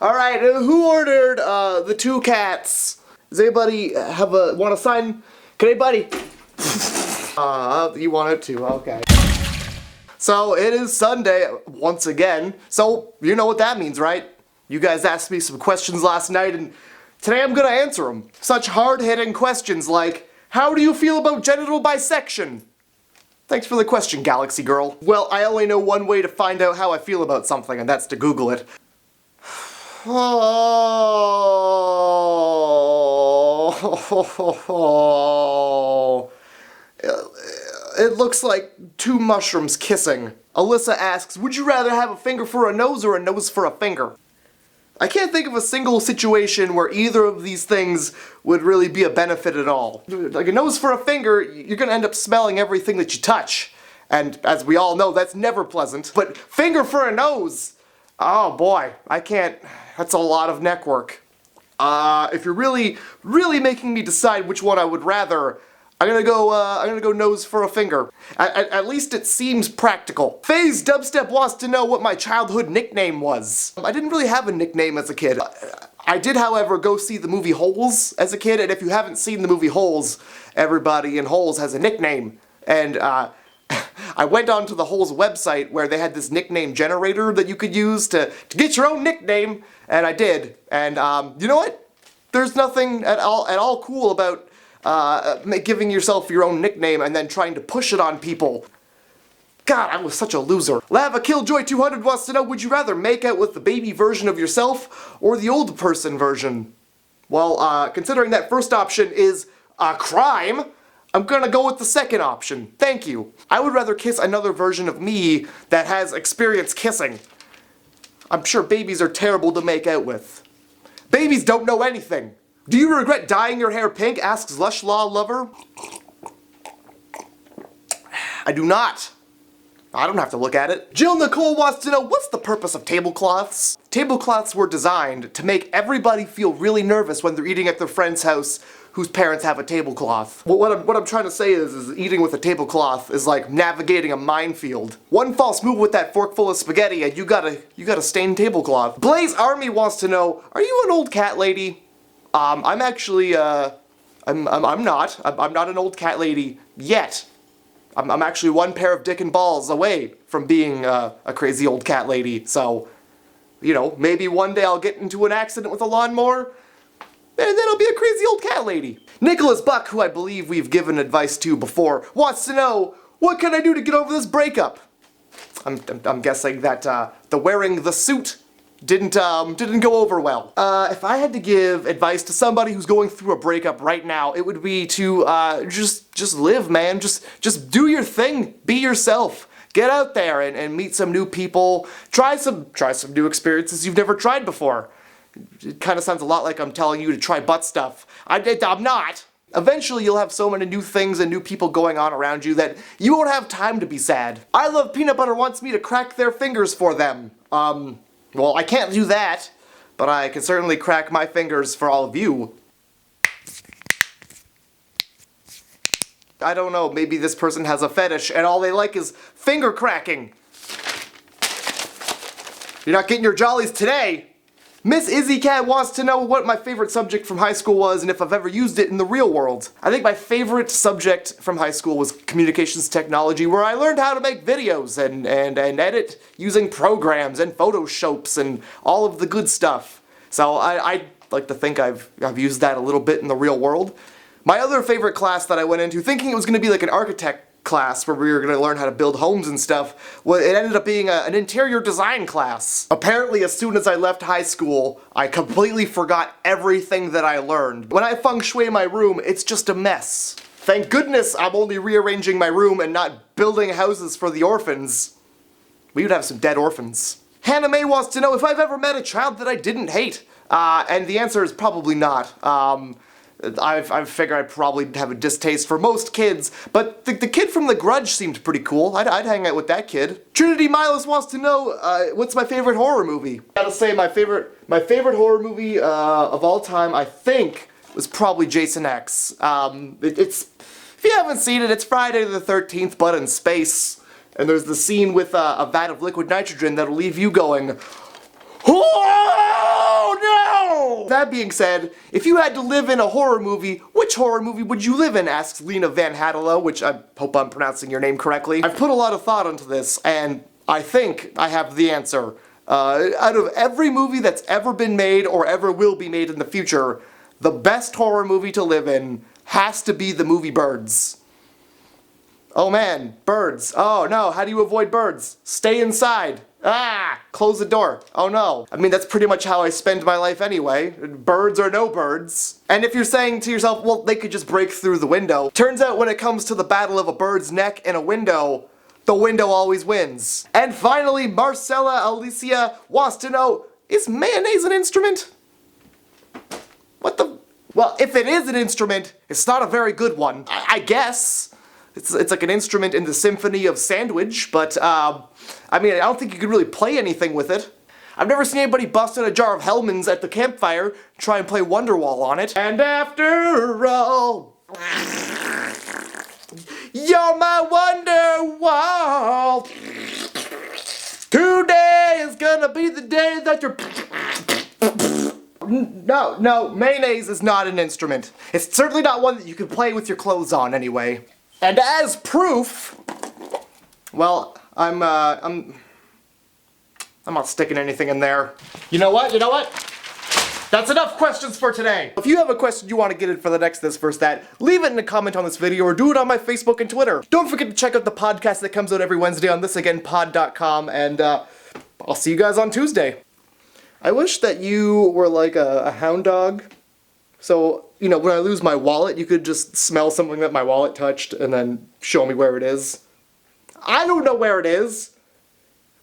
Alright, who ordered the 2 cats? Does anybody want to sign? Can anybody? You want it too, okay. So it is Sunday once again, so you know what that means, right? You guys asked me some questions last night and today I'm gonna answer them. Such hard-hitting questions like, how do you feel about genital bisection? Thanks for the question, Galaxy Girl. Well, I only know one way to find out how I feel about something, and that's to Google it. Oh. It looks like 2 mushrooms kissing. Alyssa asks, would you rather have a finger for a nose or a nose for a finger? I can't think of a single situation where either of these things would really be a benefit at all. Like a nose for a finger, you're gonna end up smelling everything that you touch. And as we all know, that's never pleasant. But finger for a nose, oh boy, I can't, that's a lot of neck work. If you're really making me decide which one I would rather, I'm gonna go nose for a finger. At least it seems practical. FaZe Dubstep wants to know what my childhood nickname was. I didn't really have a nickname as a kid. I did, however, go see the movie Holes as a kid, and if you haven't seen the movie Holes, everybody in Holes has a nickname. And I went onto the Holes website where they had this nickname generator that you could use to get your own nickname, and I did. And you know what? There's nothing at all cool about giving yourself your own nickname and then trying to push it on people. God, I was such a loser. Lava Killjoy 200 wants to know, would you rather make out with the baby version of yourself or the old person version? Well, considering that first option is a crime, I'm gonna go with the second option. Thank you. I would rather kiss another version of me that has experience kissing. I'm sure babies are terrible to make out with. Babies don't know anything. Do you regret dyeing your hair pink? Asks Lush Law Lover. I do not. I don't have to look at it. Jill Nicole wants to know, what's the purpose of tablecloths? Tablecloths were designed to make everybody feel really nervous when they're eating at their friend's house whose parents have a tablecloth. What I'm trying to say is eating with a tablecloth is like navigating a minefield. One false move with that fork full of spaghetti and you got a stained tablecloth. Blaze Army wants to know, are you an old cat lady? I'm actually, I'm not. I'm not an old cat lady yet. I'm actually one pair of dick and balls away from being a crazy old cat lady. So, you know, maybe one day I'll get into an accident with a lawnmower, and then I'll be a crazy old cat lady. Nicholas Buck, who I believe we've given advice to before, wants to know, what can I do to get over this breakup? I'm guessing that the wearing the suit didn't go over well. If I had to give advice to somebody who's going through a breakup right now, it would be to just live, man. Just do your thing. Be yourself. Get out there and meet some new people. Try some new experiences you've never tried before. It kind of sounds a lot like I'm telling you to try butt stuff. I'm not. Eventually you'll have so many new things and new people going on around you that you won't have time to be sad. I Love Peanut Butter wants me to crack their fingers for them. Well, I can't do that, but I can certainly crack my fingers for all of you. I don't know, maybe this person has a fetish and all they like is finger cracking. You're not getting your jollies today. Miss Izzy Cat wants to know what my favorite subject from high school was and if I've ever used it in the real world. I think my favorite subject from high school was communications technology, where I learned how to make videos and edit using programs and Photoshops and all of the good stuff. So I like to think I've used that a little bit in the real world. My other favorite class that I went into, thinking it was going to be like an architect class where we were going to learn how to build homes and stuff, well, it ended up being an interior design class. Apparently, as soon as I left high school, I completely forgot everything that I learned. When I feng shui my room, it's just a mess. Thank goodness I'm only rearranging my room and not building houses for the orphans. We would have some dead orphans. Hannah Mae wants to know if I've ever met a child that I didn't hate. And the answer is probably not. I figure I'd probably have a distaste for most kids, but the kid from The Grudge seemed pretty cool. I'd hang out with that kid. Trinity Miles wants to know, what's my favorite horror movie? I gotta say my favorite horror movie of all time, I think, was probably Jason X. If you haven't seen it, it's Friday the 13th, but in space. And there's the scene with a vat of liquid nitrogen that'll leave you going, "Whoa!" that being said, if you had to live in a horror movie, which horror movie would you live in? Asks Lena Van Hattelo, which I hope I'm pronouncing your name correctly. I've put a lot of thought into this, and I think I have the answer. Out of every movie that's ever been made or ever will be made in the future, the best horror movie to live in has to be the movie Birds. Oh man, birds. Oh no, how do you avoid birds? Stay inside. Ah, close the door. Oh no. I mean, that's pretty much how I spend my life anyway. Birds or no birds. And if you're saying to yourself, well, they could just break through the window. Turns out when it comes to the battle of a bird's neck and a window, the window always wins. And finally, Marcella Alicia wants to know, is mayonnaise an instrument? What the? Well, if it is an instrument, it's not a very good one. I guess. It's like an instrument in the symphony of sandwich, but, I mean, I don't think you could really play anything with it. I've never seen anybody bust in a jar of Hellman's at the campfire, try and play Wonderwall on it. And after all, you're my Wonderwall. Today is gonna be the day that you're... No, mayonnaise is not an instrument. It's certainly not one that you can play with your clothes on anyway. And as proof, well, I'm not sticking anything in there. You know what? That's enough questions for today. If you have a question you want to get in for the next This First That, leave it in a comment on this video or do it on my Facebook and Twitter. Don't forget to check out the podcast that comes out every Wednesday on thisagainpod.com, and I'll see you guys on Tuesday. I wish that you were like a hound dog. So, you know, when I lose my wallet, you could just smell something that my wallet touched and then show me where it is. I don't know where it is.